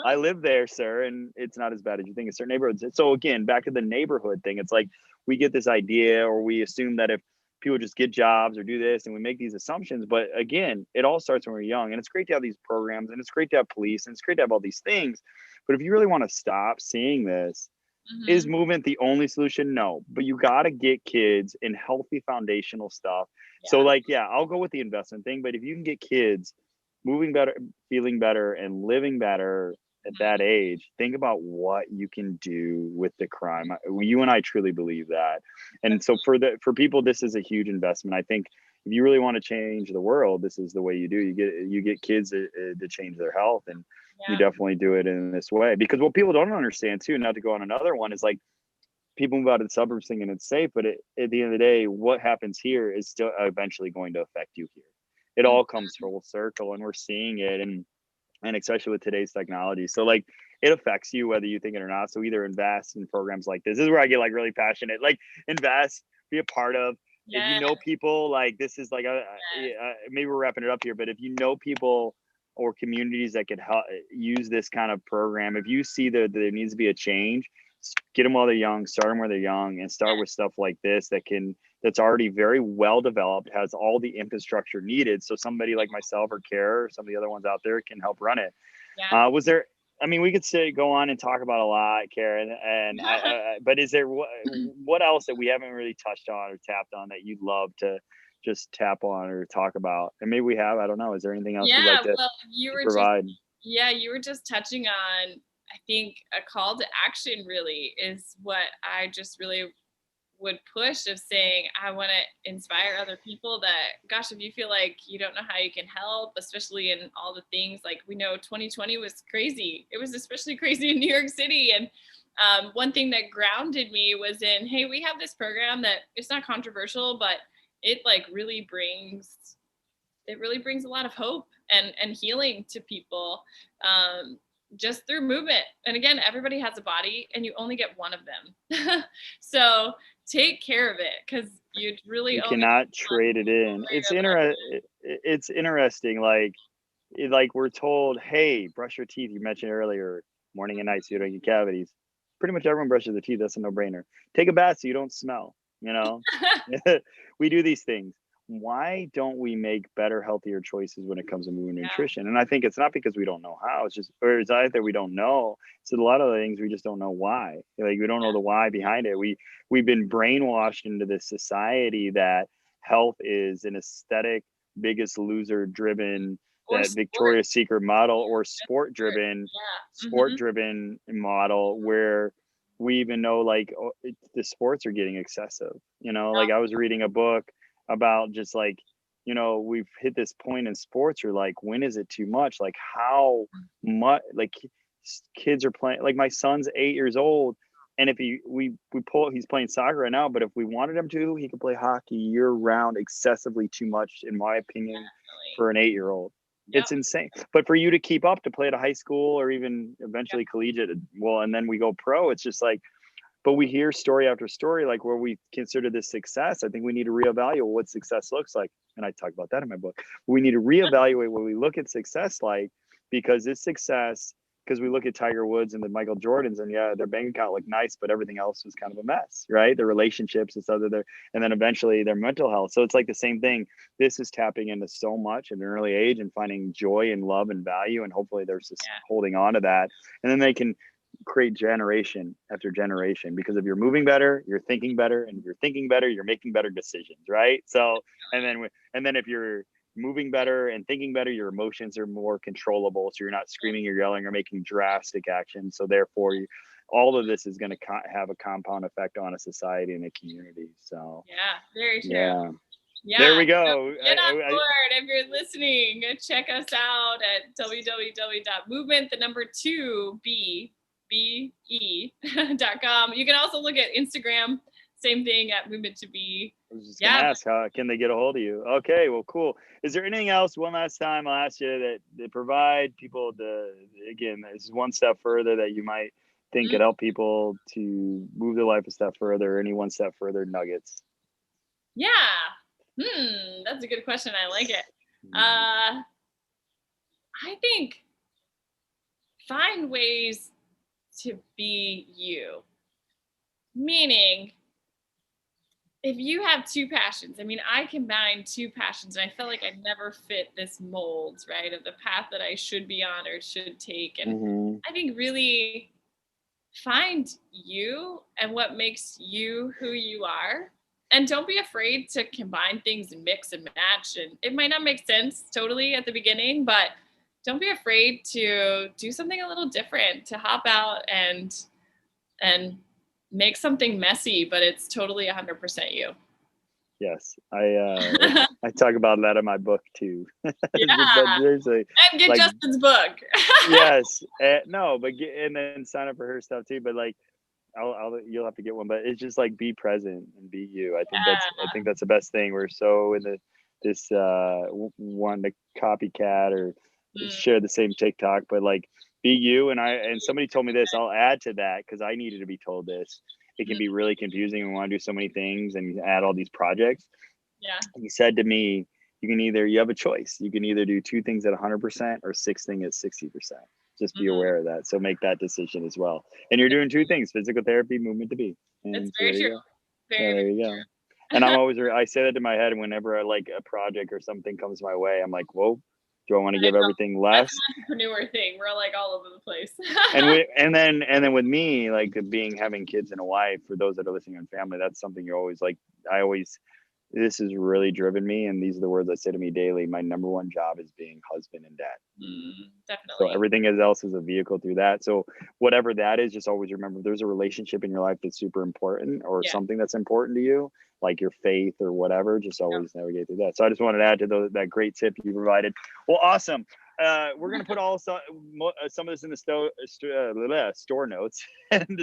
I live there, sir, and it's not as bad as you think in certain neighborhoods. So again, back to the neighborhood thing, it's like we get this idea, or we assume that if people just get jobs or do this, and we make these assumptions. But again, it all starts when we're young, and it's great to have these programs, and it's great to have police, and it's great to have all these things. But if you really want to stop seeing this, is movement the only solution? No, but you got to get kids in healthy foundational stuff. So like, yeah, I'll go with the investment thing, but if you can get kids moving better, feeling better, and living better at that age, think about what you can do with the crime. You and I truly believe that. And so for people, this is a huge investment. I think if you really want to change the world, this is the way you do. You get kids to change their health, and you definitely do it in this way. Because what people don't understand too, not to go on another one, is like people move out of the suburbs thinking it's safe, but at the end of the day, what happens here is still eventually going to affect you here. It all comes full circle, and we're seeing it, and especially with today's technology. So like it affects you whether you think it or not. So either invest in programs like this. This is where I get like really passionate. Like invest, be a part of. If you know people, like this is like maybe we're wrapping it up here, but if you know people or communities that could help use this kind of program, if you see that there needs to be a change, get them while they're young, start them where they're young, and start with stuff like this that's already very well developed, has all the infrastructure needed. So somebody like myself or Care or some of the other ones out there can help run it. Was there, I mean, we could go on and talk about a lot, Karen, but is there what else that we haven't really touched on or tapped on that you'd love to just tap on or talk about? And maybe we have, I don't know. Is there anything else you'd like to provide? You were just touching on, I think a call to action really is what I just really would push, of saying, I want to inspire other people that, gosh, if you feel like you don't know how you can help, especially in all the things, like we know 2020 was crazy. It was especially crazy in New York City. And one thing that grounded me was in, hey, we have this program that it's not controversial, but it like really brings a lot of hope and healing to people. Just through movement. And again, everybody has a body and you only get one of them. So take care of it, because you cannot trade it in. It's interesting. Like we're told, hey, brush your teeth. You mentioned earlier, morning and night so you don't get cavities. Pretty much everyone brushes their teeth. That's a no-brainer. Take a bath so you don't smell. We do these things. Why don't we make better, healthier choices when it comes to movement nutrition? And I think it's not because we don't know how. It's either we don't know. So a lot of the things we just don't know why. Like we don't know the why behind it. We've been brainwashed into this society that health is an aesthetic, Biggest Loser driven, that Victoria's Secret model, or sport driven model, where we even know like the sports are getting excessive. Like I was reading a book about just like, we've hit this point in sports, or like, when is it too much? Like how much, like kids are playing, like my son's 8 years old, and if he's playing soccer right now, but if we wanted him to, he could play hockey year round, excessively too much, in my opinion, for an 8-year-old. It's insane. But for you to keep up, to play at a high school or even eventually collegiate, and then we go pro, it's just like, but we hear story after story, like where we consider this success. I think we need to reevaluate what success looks like. And I talk about that in my book. We need to reevaluate what we look at success like, because it's success, because we look at Tiger Woods and the Michael Jordans, and their bank account looked nice, but everything else was kind of a mess, right? Their relationships, and then eventually their mental health. So it's like the same thing. This is tapping into so much at an early age and finding joy and love and value. And hopefully there's just holding on to that. And then they can create generation after generation, because if you're moving better, you're thinking better, and if you're thinking better, you're making better decisions, right? So and then if you're moving better and thinking better, your emotions are more controllable, so you're not screaming or yelling or making drastic actions. So therefore all of this is going to have a compound effect on a society and a community. So very true. There we go. So get on board. If you're listening, check us out at www.movement2be.com. You can also look at Instagram, same thing at Movement2BE. I was just gonna Yeah. ask, how can they get a hold of you? Okay, well, cool. Is there anything else? One last time, I'll ask you that they provide people again, this is one step further that you might think Mm, could help people to move their life a step further. Any one step further nuggets? yeah. That's a good question. I like it. I think find ways to be you. Meaning, if you have two passions, I mean, I combine two passions, and I felt like I never fit this mold, right, of the path that I should be on or should take. And Mm-hmm. I think really find you and what makes you who you are. And don't be afraid to combine things and mix and match. And it might not make sense totally at the beginning, but don't be afraid to do something a little different, to hop out and make something messy, but it's totally 100% you. Yes, I talk about that in my book too. But Yeah. there's And get like Justin's book. yes, no, but and then sign up for her stuff too. But like, you'll have to get one. But it's just like be present and be you. I think that's the best thing. We're so in this one to copycat or Mm, share the same TikTok, but like be you. And somebody told me this. I'll add to that because I needed to be told this. It can mm, be really confusing. We want to do so many things and you add all these projects. yeah. He said to me, you have a choice. You can either do two things at 100% or six things at 60%. Just be Mm, aware of that. So make that decision as well. And you're doing two things: physical therapy, Movement2BE. it's And so very there you true. go. Yeah, Very, there very you go. And I say that to my head whenever like a project or something comes my way. I'm like, whoa, do I want to I give know. everything That's less? an entrepreneur thing. We're like all over the place. And then with me, like having kids and a wife, for those that are listening on family, that's something you're always like, this has really driven me. And these are the words I say to me daily. My number one job is being husband and dad. So Definitely. everything else is a vehicle through that. So whatever that is, just always remember there's a relationship in your life that's super important or Yeah. something that's important to you, like your faith or whatever. Just always navigate through that. So I just wanted to add to that great tip you provided. Well, awesome. We're going to put some of this in the store notes and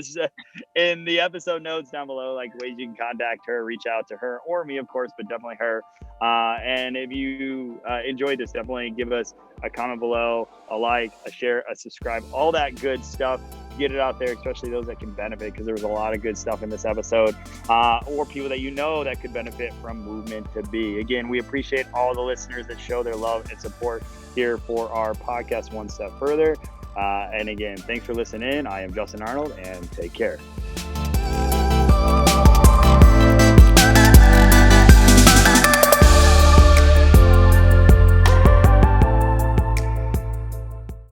in the episode notes down below, like ways you can contact her, reach out to her or me, of course, but definitely her. And if you enjoyed this, definitely give us a comment below, a like, a share, a subscribe, all that good stuff. Get it out there, especially those that can benefit, because there was a lot of good stuff in this episode, or people that you know that could benefit from Movement2BE. Again, we appreciate all the listeners that show their love and support here for our podcast One Step Further. And again, thanks for listening in. I am Justin Arnold, and take care.